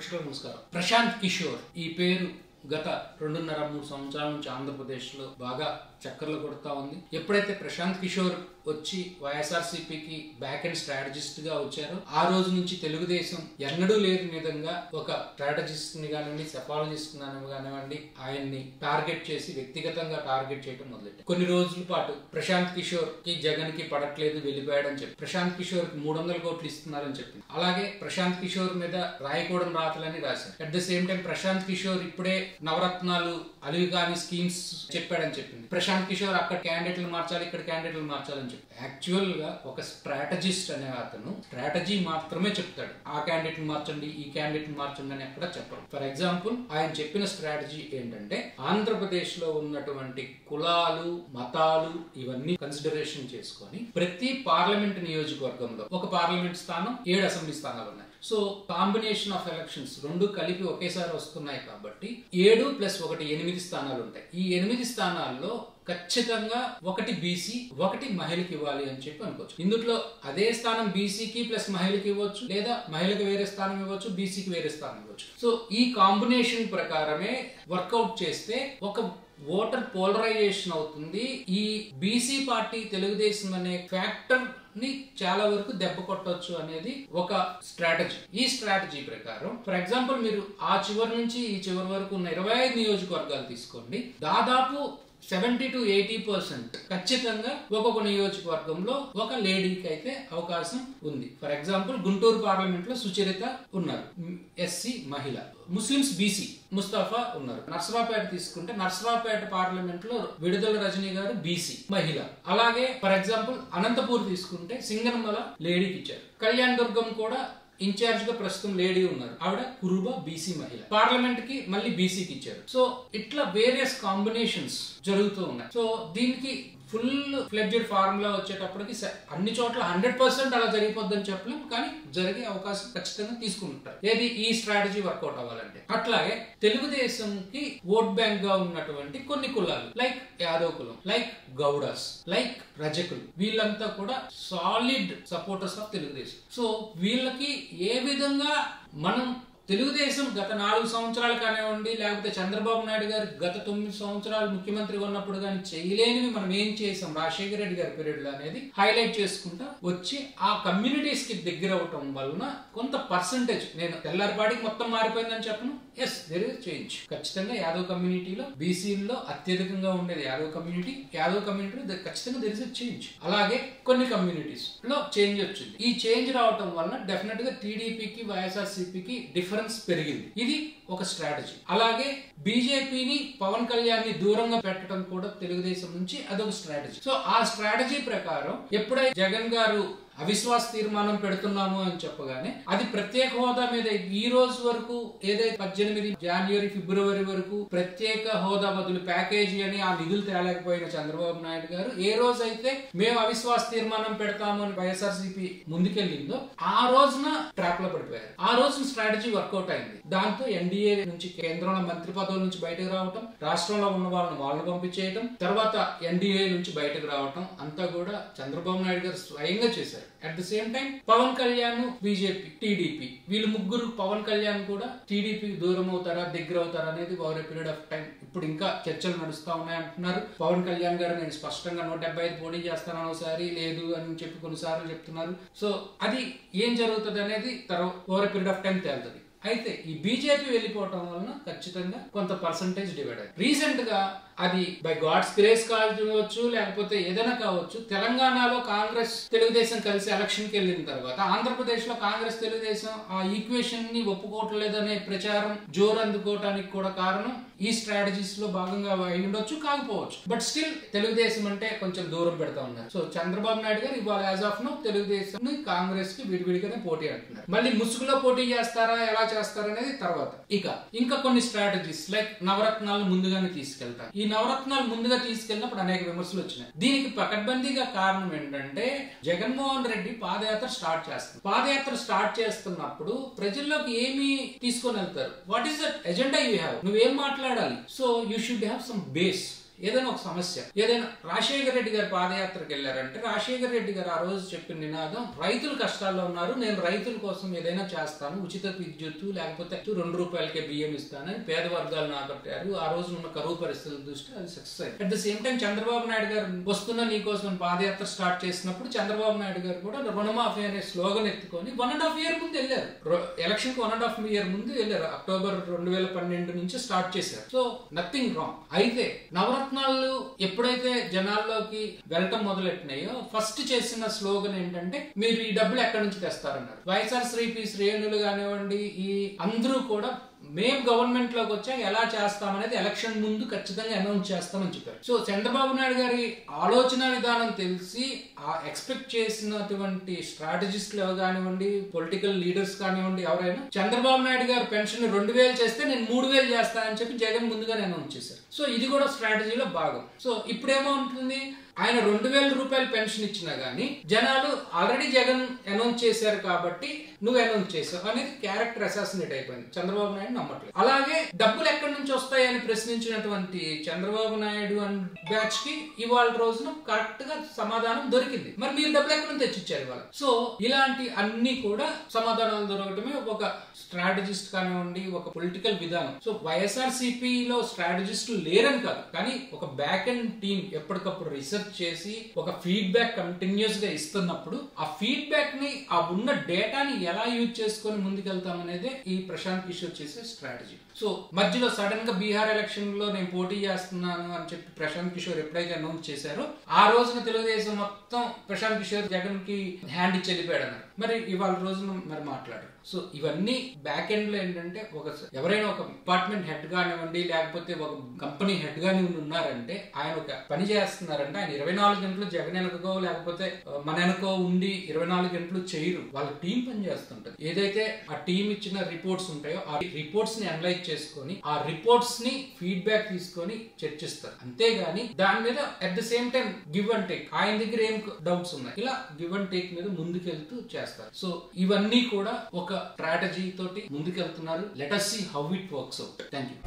ప్రేక్షకులకు నమస్కారం. ప్రశాంత్ కిషోర్ ఈ పేరు గత 2.5-3 సంవత్సరాల నుంచి ఆంధ్రప్రదేశ్లో బాగా చక్కర్లు కొడతా ఉంది. ఎప్పుడైతే ప్రశాంత్ కిషోర్ వచ్చి వైఎస్ఆర్సీపీకి బ్యాక్ అండ్ స్ట్రాటజిస్ట్ గా వచ్చారో ఆ రోజు నుంచి తెలుగుదేశం ఎన్నడూ లేని విధంగా ఒక స్ట్రాటజిస్ట్ ని కానివ్వండి, సెఫాలజిస్ట్ కానివ్వండి, ఆయన్ని టార్గెట్ చేసి వ్యక్తిగతంగా టార్గెట్ చేయడం మొదలెట్టారు. కొన్ని రోజుల పాటు ప్రశాంత్ కిషోర్ కి జగన్ కి పడట్లేదు, వెళ్ళిపోయాడని చెప్పి ప్రశాంత్ కిషోర్ కి 300 కోట్లు ఇస్తున్నారని చెప్పింది. అలాగే ప్రశాంత్ కిషోర్ మీద రాయకూడని రాతలని రాశారు. At the same time Prashant Kishor ఇప్పుడే నవరత్నాలు అలివి కాని స్కీమ్స్ చెప్పాడని చెప్పింది. ప్రశాంత్ కిషోర్ అక్కడ క్యాండిడేట్లు మార్చాలి, ఇక్కడ క్యాండిడేట్లు మార్చాలని చెప్పి యాక్చువల్ గా ఒక స్ట్రాటజిస్ట్ అనే అతను స్ట్రాటజీ మాత్రమే చెప్తాడు. ఆ క్యాండిడేట్ మార్చండి, ఈ క్యాండిడేట్ మార్చండి అని ఎక్కడ చెప్పరు. ఫర్ ఎగ్జాంపుల్ ఆయన చెప్పిన స్ట్రాటజీ ఏంటంటే ఆంధ్రప్రదేశ్ లో ఉన్నటువంటి కులాలు, మతాలు ఇవన్నీ కన్సిడరేషన్ చేసుకొని ప్రతి పార్లమెంట్ నియోజకవర్గంలో ఒక పార్లమెంట్ స్థానం, 7 అసెంబ్లీ స్థానాలు ఉన్నాయి. సో కాంబినేషన్ ఆఫ్ ఎలక్షన్స్ రెండు కలిపి ఒకేసారి వస్తున్నాయి కాబట్టి 7 + 1 8 స్థానాలు ఉంటాయి. ఈ 8 స్థానాల్లో ఖచ్చితంగా ఒకటి బీసీ, ఒకటి మహిళకి ఇవ్వాలి అని చెప్పి అనుకోవచ్చు. ఇందులో అదే స్థానం బీసీకి ప్లస్ మహిళకి ఇవ్వచ్చు, లేదా మహిళకి వేరే స్థానం ఇవ్వచ్చు, బీసీకి వేరే స్థానం ఇవ్వచ్చు. సో ఈ కాంబినేషన్ ప్రకారమే వర్కౌట్ చేస్తే ఒక ఓటర్ పోలరైజేషన్ అవుతుంది. ఈ బీసీ పార్టీ తెలుగుదేశం అనే ఫ్యాక్టర్ ని చాలా వరకు దెబ్బ కొట్టొచ్చు అనేది ఒక స్ట్రాటజీ. ఈ స్ట్రాటజీ ప్రకారం ఫర్ ఎగ్జాంపుల్ మీరు ఆ చివరి నుంచి ఈ చివరి వరకు ఉన్న 25 నియోజకవర్గాలు తీసుకోండి. దాదాపు 70 to 80% ఖచ్చితంగా ఒక్కొక్క నియోజకవర్గంలో ఒక లేడీకి అయితే అవకాశం ఉంది. ఫర్ ఎగ్జాంపుల్ గుంటూరు పార్లమెంట్ లో సుచరిత ఉన్నారు, ఎస్సీ మహిళ. ముస్లిమ్స్ బీసీ ముస్తఫా ఉన్నారు. నర్సరావుపేట తీసుకుంటే నర్సరావుపేట పార్లమెంట్ లో విడుదల రజనీ గారు బీసీ మహిళ. అలాగే ఫర్ ఎగ్జాంపుల్ అనంతపూర్ తీసుకుంటే సింగనమల లేడీకి ఇచ్చారు. కళ్యాణ్ దుర్గం కూడా ఇన్ఛార్జ్ గా ప్రస్తుతం లేడీ ఉన్నారు, ఆవిడ కురుబా బీసీ మహిళ. పార్లమెంట్ కి మళ్ళీ బీసీకి ఇచ్చారు. సో ఇట్లా వేరియస్ కాంబినేషన్స్ జరుగుతూ ఉన్నాయి. సో దీనికి ఫుల్ ఫ్లెడ్జెడ్ ఫార్ములా వచ్చేటప్పటికి అన్ని చోట్ల 100% అలా జరిగిపోద్దని చెప్పలేం, కానీ జరిగే అవకాశం ఖచ్చితంగా తీసుకుంటారు. ఏది ఈ స్ట్రాటజీ వర్కౌట్ అవ్వాలంటే. అట్లాగే తెలుగుదేశం కి ఓట్ బ్యాంక్ గా ఉన్నటువంటి కొన్ని కులాలు లైక్ యాదవ్ కులం, లైక్ గౌడాస్, లైక్ రజకులు, వీళ్ళంతా కూడా solid supporters of Telugu Desam. So వీళ్ళకి ఏ విధంగా మనం తెలుగుదేశం గత 4 సంవత్సరాలు కానివ్వండి, లేకపోతే చంద్రబాబు నాయుడు గారు గత 9 సంవత్సరాలు ముఖ్యమంత్రిగా ఉన్నప్పుడు కానీ చేయలేనివి మనం ఏం చేసాం రాజశేఖర రెడ్డి గారి పీరియడ్ లో అనేది హైలైట్ చేసుకుంటా వచ్చి ఆ కమ్యూనిటీస్ కి దగ్గర అవటం వలన కొంత పర్సంటేజ్, నేను తెల్లారిపాటికి మొత్తం మారిపోయిందని చెప్పను, ఎస్ దేర్ ఇస్ చేంజ్. ఖచ్చితంగా యాదవ్ కమ్యూనిటీలో, బీసీలో అత్యధికంగా ఉండేది యాదవ్ కమ్యూనిటీలో ఖచ్చితంగా దేర్ ఇస్ చేంజ్. అలాగే కొన్ని కమ్యూనిటీస్ లో చేంజ్ వచ్చింది. ఈ చేంజ్ రావటం వలన డెఫినెట్ గా టీడీపీకి, వైఎస్ఆర్సీపీకి డిఫరెన్స్ పెరిగింది. ఇది ఒక స్ట్రాటజీ. అలాగే బీజేపీని, పవన్ కళ్యాణ్ ని దూరంగా పెట్టడం కూడా తెలుగుదేశం నుంచి అదొక స్ట్రాటజీ. సో ఆ స్ట్రాటజీ ప్రకారం ఎప్పుడైతే జగన్ గారు అవిశ్వాస తీర్మానం పెడుతున్నాము అని చెప్పగానే అది ప్రత్యేక హోదా మీద ఈ రోజు వరకు ఏదైతే 18 జనవరి ఫిబ్రవరి వరకు ప్రత్యేక హోదా బదులు ప్యాకేజీ అని ఆ నిధులు తేలేకపోయిన చంద్రబాబు నాయుడు గారు ఏ రోజైతే మేము అవిశ్వాస తీర్మానం పెడతాము అని వైఎస్ఆర్సీపీ ముందుకెళ్ళిందో ఆ రోజున ట్రాప్ లో పడిపోయారు. ఆ రోజున స్ట్రాటజీ వర్కౌట్ అయింది. దాంతో ఎన్డీఏ నుంచి, కేంద్రంలో మంత్రి పదవుల నుంచి బయటకు రావటం, రాష్ట్రంలో ఉన్న వాళ్ళని పంపించేయటం, తర్వాత ఎన్డీఏ నుంచి బయటకు రావటం అంతా కూడా చంద్రబాబు నాయుడు గారు స్వయంగా చేశారు. At the same time Pawan Kalyan, BJP, TDP వీళ్ళు ముగ్గురు, పవన్ కళ్యాణ్ కూడా టీడీపీకి దూరం అవుతారా, దగ్గర అవుతారా అనేది over a period of time ఇప్పుడు ఇంకా చర్చలు నడుస్తా ఉన్నాయి అంటున్నారు. పవన్ కళ్యాణ్ గారు నేను స్పష్టంగా 175 పోటీ చేస్తాను ఒకసారి, లేదు అని చెప్పి కొన్నిసార్లు చెప్తున్నారు. సో అది ఏం జరుగుతుంది అనేది over a period of time తేలుతుంది. అయితే ఈ బీజేపీ వెళ్ళిపోవటం వలన ఖచ్చితంగా కొంత పర్సంటేజ్ డివైడ్ అయ్యింది. రీసెంట్ గా అది బై గాడ్స్ గ్రేస్ కావచ్చు, లేకపోతే ఏదైనా కావచ్చు, తెలంగాణలో కాంగ్రెస్ తెలుగుదేశం కలిసి ఎలక్షన్ కి వెళ్ళిన తర్వాత ఆంధ్రప్రదేశ్ లో కాంగ్రెస్ తెలుగుదేశం ఆ ఈక్వేషన్ ని ఒప్పుకోవట్లేదనే ప్రచారం జోరు అందుకోవటానికి కూడా కారణం ఈ స్ట్రాటజీస్ లో భాగంగా అయి ఉండొచ్చు, కాకపోవచ్చు. బట్ స్టిల్ తెలుగుదేశం అంటే కొంచెం దూరం పెడతా ఉన్నారు. సో చంద్రబాబు నాయుడు గారు ఇవాళ as of now Telugu Desam Congress కి విడివిడిగానే పోటీ అంటున్నారు. మళ్ళీ ముసుగులో పోటీ చేస్తారా, ఎలా చేస్తారనేది తర్వాత. ఇంకా కొన్ని స్ట్రాటజీస్ లైక్ నవరత్నాలను ముందుగానే తీసుకెళ్తారు. ఈ నవరత్నాలు ముందుగా తీసుకెళ్ళినప్పుడు అనేక విమర్శలు వచ్చినాయి. దీనికి పకడ్బందీగా కారణం ఏంటంటే జగన్మోహన్ రెడ్డి పాదయాత్ర స్టార్ట్ చేస్తున్నప్పుడు ప్రజల్లోకి ఏమి తీసుకొని వెళ్తారు, what is the agenda you have, నువ్వేం మాట్లాడాలి. So you should have some base. ఏదైనా ఒక సమస్య, ఏదైనా రాజశేఖర రెడ్డి గారి పాదయాత్రకు వెళ్ళారంటే రాజశేఖర రెడ్డి గారు ఆ రోజు చెప్పిన నినాదం రైతులు కష్టాల్లో ఉన్నారు, నేను రైతుల కోసం ఏదైనా చేస్తాను, ఉచిత విద్యుత్తు లేకపోతే 2 రూపాయలకే బియ్యం ఇస్తానని పేద వర్గాలను ఆకట్టారు. ఆ రోజు ఉన్న కరువు పరిస్థితుల దృష్ట్యా అది సక్సెస్ అయ్యింది. At the same time Chandrababu Naidu గారు వస్తున్న నీకోసం పాదయాత్ర స్టార్ట్ చేసినప్పుడు చంద్రబాబు నాయుడు గారు కూడా రుణమాఫీ అనే స్లోగన్ ఎత్తుకొని 1.5 year ముందు వెళ్ళారు. ఎలక్షన్ కి 1.5 year ముందు వెళ్ళారు. అక్టోబర్ 2012 నుంచి స్టార్ట్ చేశారు. So nothing wrong. అయితే నవరత్నాలు ఎప్పుడైతే జనాల్లోకి వెళ్ళటం మొదలెట్టినాయో ఫస్ట్ చేసిన స్లోగన్ ఏంటంటే మీరు ఈ డబ్బులు ఎక్కడి నుంచి తెస్తారన్నారు. వైఎస్ఆర్సీపీ శ్రేణులు కానివ్వండి, ఈ అందరూ కూడా మేము గవర్నమెంట్ లోకి వచ్చాక ఎలా చేస్తామనేది ఎలక్షన్ ముందు ఖచ్చితంగా అనౌన్స్ చేస్తామని చెప్పారు. సో చంద్రబాబు నాయుడు గారి ఆలోచన విధానం తెలిసి ఆ ఎక్స్పెక్ట్ చేసినటువంటి స్ట్రాటజిస్టులు కానివ్వండి, పొలిటికల్ లీడర్స్ కానివ్వండి, ఎవరైనా చంద్రబాబు నాయుడు గారు పెన్షన్ 2000 చేస్తే నేను 3000 చేస్తానని చెప్పి జగన్ ముందుగానే అనౌన్స్ చేశారు. సో ఇది కూడా స్ట్రాటజీలో భాగం. సో ఇప్పుడేమో ఉంటుంది, ఆయన 2000 రూపాయలు పెన్షన్ ఇచ్చినా గానీ జనాలు ఆల్రెడీ జగన్ అనౌన్స్ చేశారు కాబట్టి నువ్వు అనౌన్స్ చేసావు అనేది క్యారెక్టర్ అసాసినేట్ అయిపోయింది. చంద్రబాబు నాయుడు నమ్మట్లేదు. అలాగే డబ్బులు ఎక్కడి నుంచి వస్తాయని ప్రశ్నించినటువంటి చంద్రబాబు నాయుడు అండ్ బ్యాచ్ కి ఇవాళ రోజున కరెక్ట్ గా సమాధానం దొరికింది. మరి మీరు డబ్బులు ఎక్కడి నుంచి తెచ్చిచ్చారు ఇవాళ? సో ఇలాంటి అన్ని కూడా సమాధానాలు దొరకటమే ఒక స్ట్రాటజిస్ట్ కానివ్వండి, ఒక పొలిటికల్ విధానం. సో వైఎస్ఆర్సీపీలో స్ట్రాటజిస్టులు లేరని కాదు, కానీ ఒక బ్యాక్ అండ్ టీమ్ ఎప్పటికప్పుడు రీసెర్చ్ చేసి ఒక ఫీడ్బ్యాక్ కంటిన్యూస్ గా ఇస్తున్నప్పుడు ఆ ఫీడ్బ్యాక్ ని, ఆ ఉన్న డేటాని ఎలా యూజ్ చేసుకొని ముందుకెళ్తాం అనేది ఈ ప్రశాంత్ కిషోర్ చేసే స్ట్రాటజీ. సో మధ్యలో సడన్ గా బీహార్ ఎలక్షన్ లో నేను పోటీ చేస్తున్నాను అని చెప్పి ప్రశాంత్ కిషోర్ ఎప్పుడైతే అనౌన్స్ చేశారో ఆ రోజున తెలుగుదేశం మొత్తం ప్రశాంత్ కిషోర్ జగన్ కి హ్యాండ్ ఇచ్చి వెళ్ళిపోయాడు అన్నారు. మరి ఇవాళ రోజున మరి మాట్లాడారు. సో ఇవన్నీ బ్యాక్ ఎండ్ లో ఏంటంటే ఎవరైనా ఒక డిపార్ట్మెంట్ హెడ్ కానివ్వండి, లేకపోతే ఒక కంపెనీ హెడ్ గాని ఉన్నారంటే ఆయన ఒక పని చేస్తున్నారంటే ఆయన 24 గంటలు జగన్ వెనకో లేకపోతే మన వెనకో ఉండి 24 గంటలు చేయరు. వాళ్ళ టీం పని చేస్తుంటది. ఏదైతే ఆ టీం ఇచ్చిన రిపోర్ట్స్ ఉంటాయో ఆ రిపోర్ట్స్ ని అనలైజ్ చేసుకొని ఆ రిపోర్ట్స్ ని ఫీడ్బ్యాక్ తీసుకొని చర్చిస్తారు. అంతేగాని దాని మీద at the same time give and take, ఆయన దగ్గర ఏం డౌట్స్ ఉన్నాయి ఇలా గివ్ అండ్ టేక్ మీద ముందుకెళ్తూ చేస్తారు. సో ఇవన్నీ కూడా ఒక స్ట్రాటజీ తోటి ముందుకెళ్తున్నారు. Let us see how it works out. Thank you.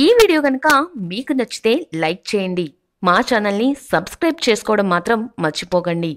ఈ వీడియో కనుక మీకు నచ్చితే లైక్ చేయండి. మా ఛానల్ ని సబ్స్క్రైబ్ చేసుకోవడం మాత్రం మర్చిపోకండి.